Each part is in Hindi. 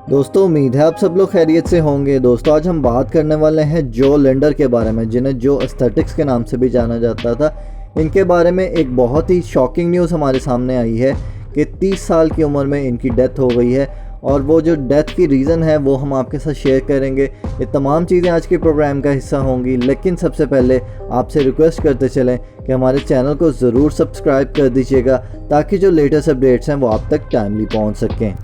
दोस्तों उम्मीद है आप सब लोग खैरियत से होंगे। दोस्तों आज हम बात करने वाले हैं जो लिंडर के बारे में, जिन्हें जो एस्थेटिक्स के नाम से भी जाना जाता था। इनके बारे में एक बहुत ही शॉकिंग न्यूज़ हमारे सामने आई है कि 30 साल की उम्र में इनकी डेथ हो गई है और वो जो डेथ की रीज़न है वो हम आपके साथ शेयर करेंगे। ये तमाम चीज़ें आज के प्रोग्राम का हिस्सा होंगी, लेकिन सबसे पहले आपसे रिक्वेस्ट करते चलें कि हमारे चैनल को ज़रूर सब्सक्राइब कर दीजिएगा ताकि जो लेटेस्ट अपडेट्स हैं वो आप तक टाइमली पहुंच सकें।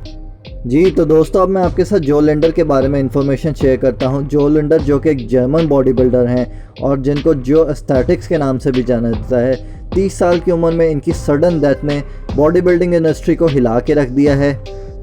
जी तो दोस्तों अब मैं आपके साथ जो लिंडर के बारे में इंफॉर्मेशन शेयर करता हूं। जो लिंडर जो कि एक जर्मन बॉडी बिल्डर हैं और जिनको जो एस्थेटिक्स के नाम से भी जाना जाता है। 30 साल की उम्र में इनकी सडन डेथ ने बॉडी बिल्डिंग इंडस्ट्री को हिला के रख दिया है।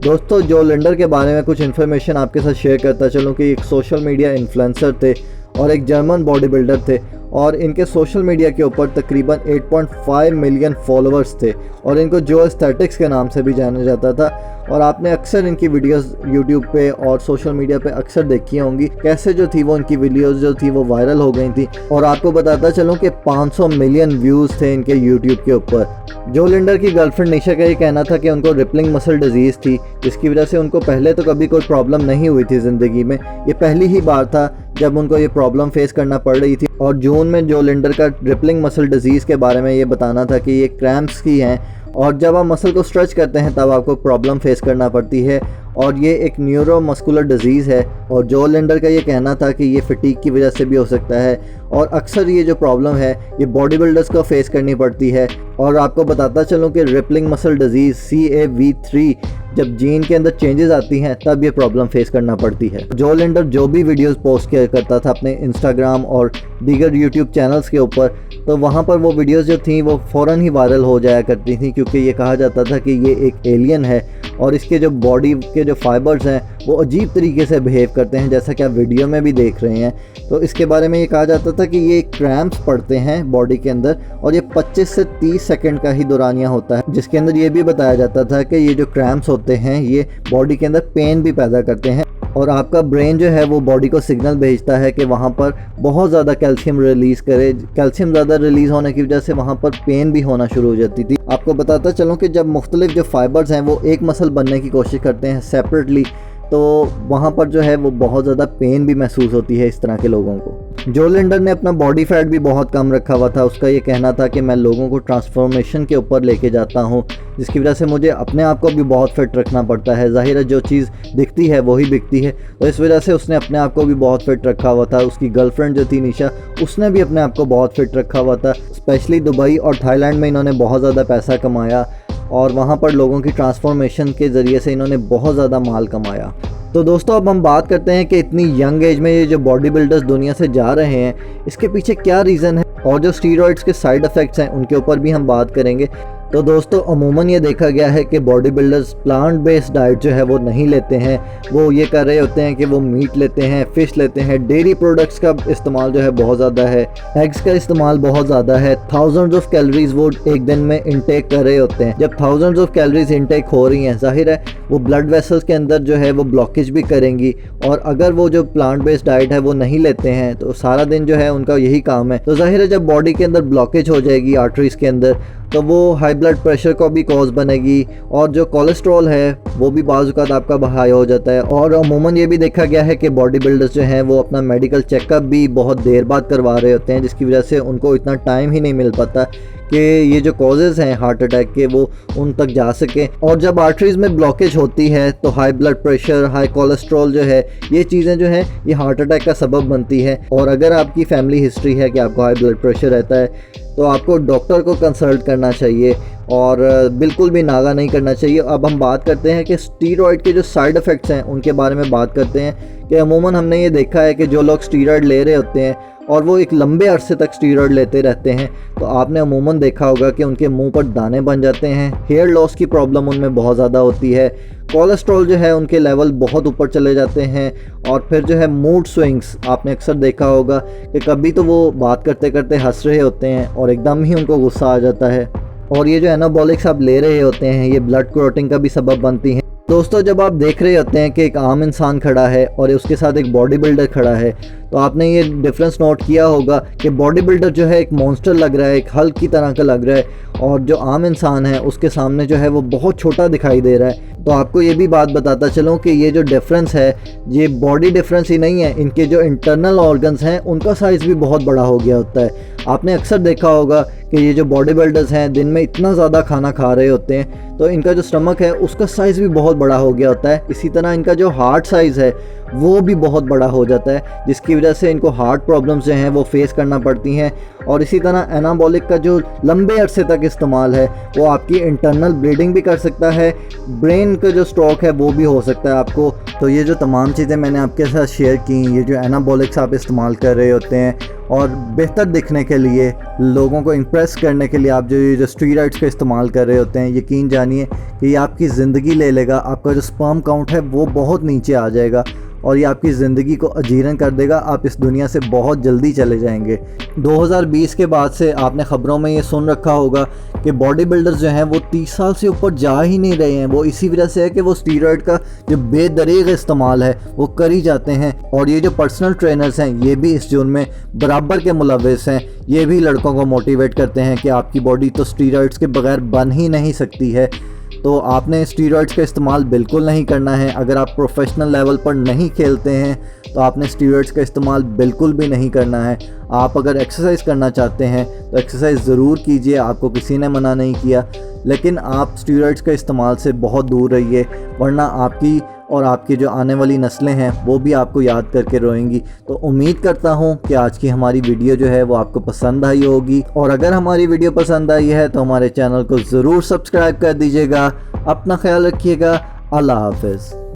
दोस्तों जो लिंडर के बारे में कुछ इन्फॉर्मेशन आपके साथ शेयर करता चलूँ कि एक सोशल मीडिया इन्फ्लुएंसर थे और एक जर्मन बॉडी बिल्डर थे और इनके सोशल मीडिया के ऊपर तकरीबन 8.5 मिलियन फॉलोअर्स थे और इनको जो एस्थेटिक्स के नाम से भी जाना जाता था। और आपने अक्सर इनकी वीडियोस यूट्यूब पे और सोशल मीडिया पे अक्सर देखी होंगी, कैसे जो थी वो इनकी वीडियोस जो थी वो वायरल हो गई थी। और आपको बताता चलूँ कि 500 मिलियन व्यूज़ थे इनके यूट्यूब के ऊपर। जो लिंडर की गर्लफ्रेंड निशा का ये कहना था कि उनको रिपलिंग मसल डिजीज़ थी, जिसकी वजह से उनको पहले तो कभी कोई प्रॉब्लम नहीं हुई थी ज़िंदगी में। ये पहली ही बार था जब उनको ये प्रॉब्लम फेस करना पड़ रही थी। और जून में जो लिंडर का रिपलिंग मसल डिजीज़ के बारे में ये बताना था कि ये क्रैम्प्स की हैं और जब आप मसल को स्ट्रेच करते हैं तब आपको प्रॉब्लम फेस करना पड़ती है और ये एक न्यूरोमस्कुलर डिजीज़ है। और जो लिंडर का ये कहना था कि ये फटीग की वजह से भी हो सकता है और अक्सर ये जो प्रॉब्लम है ये बॉडी बिल्डर्स को फेस करनी पड़ती है। और आपको बताता चलूँ कि रिपलिंग मसल डिजीज़ CAV3 जब जीन के अंदर चेंजेस आती हैं तब ये प्रॉब्लम फेस करना पड़ती है। जो लिंडर जो भी वीडियोस पोस्ट किया करता था अपने इंस्टाग्राम और दीगर यूट्यूब चैनल्स के ऊपर, तो वहाँ पर वो वीडियोस जो थी वो फ़ौरन ही वायरल हो जाया करती थी, क्योंकि ये कहा जाता था कि ये एक एलियन है और इसके जो बॉडी के जो फाइबर्स हैं वो अजीब तरीके से बिहेव करते हैं, जैसा कि आप वीडियो में भी देख रहे हैं। तो इसके बारे में ये कहा जाता था कि ये क्रैम्प्स पड़ते हैं बॉडी के अंदर और ये 25 से 30 सेकंड का ही दौरानिया होता है, जिसके अंदर ये भी बताया जाता था कि ये जो क्रैम्प्स होते हैं ये बॉडी के अंदर पेन भी पैदा करते हैं और आपका ब्रेन जो है वो बॉडी को सिग्नल भेजता है कि वहाँ पर बहुत ज़्यादा कैल्शियम रिलीज़ करे। कैल्शियम ज़्यादा रिलीज़ होने की वजह से वहाँ पर पेन भी होना शुरू हो जाती थी। आपको बताता चलूँ कि जब मुख्तलिफ जो फाइबर्स हैं वो एक मसल बनने की कोशिश करते हैं सेपरेटली, तो वहाँ पर जो है वो बहुत ज़्यादा पेन भी महसूस होती है इस तरह के लोगों को। जो लिंडर ने अपना बॉडी फैट भी बहुत कम रखा हुआ था। उसका ये कहना था कि मैं लोगों को ट्रांसफॉर्मेशन के ऊपर लेके जाता हूँ, जिसकी वजह से मुझे अपने आप को भी बहुत फिट रखना पड़ता है। ज़ाहिर है जो चीज़ दिखती है वही बिकती है, तो इस वजह से उसने अपने आप को भी बहुत फिट रखा हुआ था। उसकी गर्लफ्रेंड जो थी निशा, उसने भी अपने आप को बहुत फिट रखा हुआ था। स्पेशली दुबई और थाईलैंड में इन्होंने बहुत ज़्यादा पैसा कमाया और वहाँ पर लोगों की ट्रांसफॉर्मेशन के ज़रिए से इन्होंने बहुत ज़्यादा माल कमाया। तो दोस्तों अब हम बात करते हैं कि इतनी यंग एज में ये जो बॉडी बिल्डर्स दुनिया से जा रहे हैं, इसके पीछे क्या रीज़न है और जो स्टीरॉइड्स के साइड इफ़ेक्ट्स हैं उनके ऊपर भी हम बात करेंगे। तो दोस्तों अमूमन ये देखा गया है कि body builders plant based diet जो है वो नहीं लेते हैं। वो ये कर रहे होते हैं कि वो मीट लेते हैं, फ़िश लेते हैं, डेयरी प्रोडक्ट्स का इस्तेमाल जो है बहुत ज़्यादा है, एग्स का इस्तेमाल बहुत ज़्यादा है। थाउजेंड्स ऑफ कैलोरीज वो एक दिन में इनटेक कर रहे होते हैं। जब थाउजेंड्स ऑफ कैलोरीज इनटेक हो रही हैं, जाहिर है वो ब्लड वेसल्स के अंदर जो है वो ब्लॉकेज भी करेंगी। और अगर वो जो प्लांट बेस्ड डाइट है वो नहीं लेते हैं तो सारा दिन जो है उनका यही काम है, तो जाहिर है जब बॉडी के अंदर ब्लॉकेज हो जाएगी आर्टरीज के अंदर, तो वो हाई ब्लड प्रेशर को भी कॉज बनेगी और जो कोलेस्ट्रॉल है वो भी बाज़ औक़ात आपका हाई हो जाता है। और अमूमन ये भी देखा गया है कि बॉडी बिल्डर्स जो हैं वो अपना मेडिकल चेकअप भी बहुत देर बाद करवा रहे होते हैं, जिसकी वजह से उनको इतना टाइम ही नहीं मिल पाता कि ये जो कॉजेज़ हैं हार्ट अटैक के वो उन तक जा सके। और जब आर्टरीज़ में ब्लॉकेज होती है तो high blood pressure, high cholesterol जो है, ये चीज़ें जो हैं ये हार्ट अटैक का सबब बनती है। और अगर आपकी फैमिली हिस्ट्री है कि आपको हाई ब्लड प्रेशर रहता है तो आपको डॉक्टर को कंसल्ट करना चाहिए और बिल्कुल भी नागा नहीं करना चाहिए। अब हम बात करते हैं कि स्टीरॉइड के जो साइड इफ़ेक्ट्स हैं उनके बारे में बात करते हैं कि अमूमन हमने ये देखा है कि जो लोग स्टीरॉइड ले रहे होते हैं और वो एक लंबे अरसे तक स्टीरॉइड लेते रहते हैं, तो आपने अमूमन देखा होगा कि उनके मुंह पर दाने बन जाते हैं, हेयर लॉस की प्रॉब्लम उनमें बहुत ज़्यादा होती है, कोलेस्ट्रॉल जो है उनके लेवल बहुत ऊपर चले जाते हैं और फिर जो है मूड स्विंग्स आपने अक्सर देखा होगा कि कभी तो वो बात करते करते हंस रहे होते हैं और एकदम ही उनको गुस्सा आ जाता है। और ये जो एनाबॉलिक्स आप ले रहे होते हैं ये ब्लड क्लॉटिंग का भी सबब बनती हैं। दोस्तों जब आप देख रहे होते हैं कि एक आम इंसान खड़ा है और उसके साथ एक बॉडी बिल्डर खड़ा है, तो आपने ये डिफरेंस नोट किया होगा कि बॉडी बिल्डर जो है एक मॉन्स्टर लग रहा है, एक हल्क की तरह का लग रहा है, और जो आम इंसान है उसके सामने जो है वो बहुत छोटा दिखाई दे रहा है। तो आपको ये भी बात बताता चलूँ कि ये जो डिफरेंस है, ये बॉडी डिफरेंस ही नहीं है, इनके जो इंटरनल ऑर्गन्स हैं उनका साइज़ भी बहुत बड़ा हो गया होता है। आपने अक्सर देखा होगा कि ये जो बॉडी बिल्डर्स हैं दिन में इतना ज़्यादा खाना खा रहे होते हैं, तो इनका जो स्टमक है उसका साइज़ भी बहुत बड़ा हो गया होता है। इसी तरह इनका जो हार्ट साइज़ है वो भी बहुत बड़ा हो जाता है, जिसकी वजह से इनको हार्ट प्रॉब्लम्स जो हैं वो फेस करना पड़ती हैं। और इसी तरह एनाबॉलिक का जो लंबे अरसे तक इस्तेमाल है वो आपकी इंटरनल ब्लीडिंग भी कर सकता है, ब्रेन का जो स्ट्रोक है वो भी हो सकता है आपको। तो ये जो तमाम चीज़ें मैंने आपके साथ शेयर की, ये जो एनाबॉलिक्स आप इस्तेमाल कर रहे होते हैं और बेहतर दिखने के लिए, लोगों को इम्प्रेस करने के लिए आप जो स्टेरॉइड्स का इस्तेमाल कर रहे होते हैं, यकीन जानिए कि ये आपकी ज़िंदगी ले लेगा। आपका जो स्पर्म काउंट है वो बहुत नीचे आ जाएगा और ये आपकी ज़िंदगी को अजीरन कर देगा। आप इस दुनिया से बहुत जल्दी चले जाएंगे। 2020 के बाद से आपने ख़बरों में ये सुन रखा होगा कि बॉडी बिल्डर्स जो हैं वो 30 साल से ऊपर जा ही नहीं रहे हैं। वो इसी वजह से है कि वो स्टीरॉयड का जो बेदरीग इस्तेमाल है वो कर ही जाते हैं। और ये जो पर्सनल ट्रेनर्स हैं ये भी इस जुर्म में बराबर के मुलव्विस हैं। ये भी लड़कों को मोटिवेट करते हैं कि आपकी बॉडी तो स्टीरॉयड्स के बगैर बन ही नहीं सकती है। तो आपने स्टीरॉयड्स का इस्तेमाल बिल्कुल नहीं करना है। अगर आप प्रोफेशनल लेवल पर नहीं खेलते हैं तो आपने स्टीरॉयड्स का इस्तेमाल बिल्कुल भी नहीं करना है। आप अगर एक्सरसाइज करना चाहते हैं तो एक्सरसाइज ज़रूर कीजिए, आपको किसी ने मना नहीं किया, लेकिन आप स्टीरॉयड्स के इस्तेमाल से बहुत दूर रहिए, वरना आपकी और आपकी जो आने वाली नस्लें हैं वो भी आपको याद करके रोएंगी। तो उम्मीद करता हूँ कि आज की हमारी वीडियो जो है वो आपको पसंद आई होगी, और अगर हमारी वीडियो पसंद आई है तो हमारे चैनल को ज़रूर सब्सक्राइब कर दीजिएगा। अपना ख्याल रखिएगा। अल्लाह हाफ़िज़।